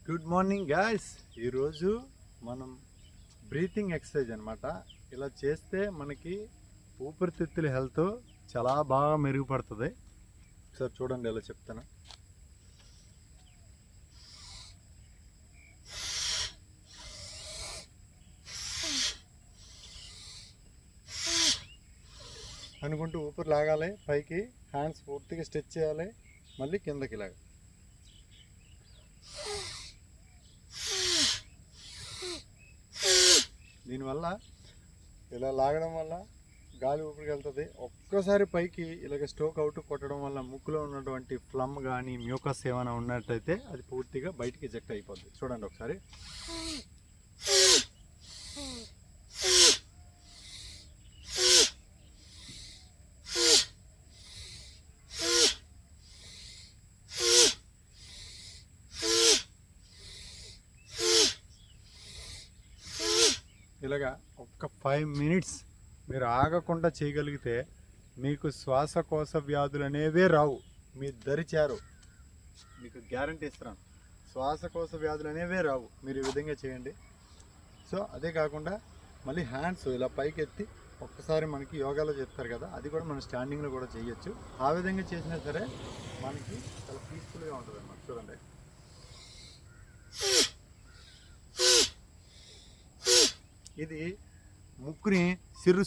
Good morning guys. ఈరోజు మనం breathing exercise అనమాట. ఇలా చేస్తే మనకి ఊపిరితిత్తుల హెల్త్ చాలా బాగా మెరుగుపడుతుంది. ఒకసారి చూడండి, ఎలా చెప్తాను. అనుకుంటూ ఊపిరి లాగాలి, పైకి హ్యాండ్స్ పూర్తిగా స్ట్రెచ్ చేయాలి, మళ్ళీ కిందకి లాగా. దీనివల్ల ఇలా లాగడం వల్ల గాలి ఊపిరికి వెళ్తుంది. ఒక్కసారి పైకి ఇలాగ స్ట్రోక్ అవుట్ కొట్టడం వల్ల ముక్కులో ఉన్నటువంటి ఫ్లమ్ కానీ మ్యూకస్ ఏమైనా ఉన్నట్టయితే అది పూర్తిగా బయటికి ఎజెక్ట్ అయిపోద్ది. చూడండి ఒకసారి. ఇలాగా ఒక్క 5 మినిట్స్ మీరు ఆగకుండా చేయగలిగితే మీకు శ్వాసకోశ వ్యాధులు అనేవే రావు, మీ దరి చేరు. మీకు గ్యారంటీ ఇస్తున్నాను, శ్వాసకోశ వ్యాధులు అనేవే రావు మీరు ఈ విధంగా చేయండి. సో అదే కాకుండా మళ్ళీ హ్యాండ్స్ ఇలా పైకి ఎత్తి ఒక్కసారి మనకి యోగాలో చెప్తారు కదా, అది కూడా మనం స్టాండింగ్లో కూడా చేయొచ్చు. ఆ విధంగా చేసినా సరే మనకి చాలా పీస్ఫుల్గా ఉంటుంది అన్నమాట. చూడండి, ఇది ముక్కుని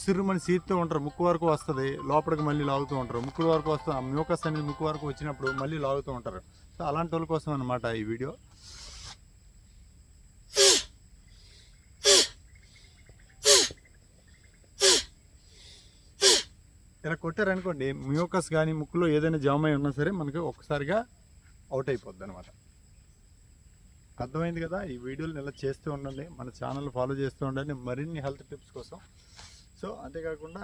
సిర్రుమని సీరుతూ ఉంటారు. ముక్కు వరకు వస్తుంది, లోపలికి మళ్ళీ లాగుతూ ఉంటారు. ముక్కు వరకు వస్తుంది, ఆ మ్యూకస్ అనేది ముక్కు వరకు వచ్చినప్పుడు మళ్ళీ లాగుతూ ఉంటారు. సో అలాంటి వాళ్ళ కోసం అన్నమాట ఈ వీడియో. ఇలా కొట్టారనుకోండి, మ్యూకస్ కానీ ముక్కులో ఏదైనా జామ్ అయి ఉన్నా సరే మనకి ఒక్కసారిగా అవుట్ అయిపోద్ది అనమాట. అర్థమైంది కదా? ఈ వీడియోలు ఇలా చేస్తూ ఉండండి, మన ఛానల్ ఫాలో చేస్తూ ఉండండి మరిన్ని హెల్త్ టిప్స్ కోసం. సో అంతేకాకుండా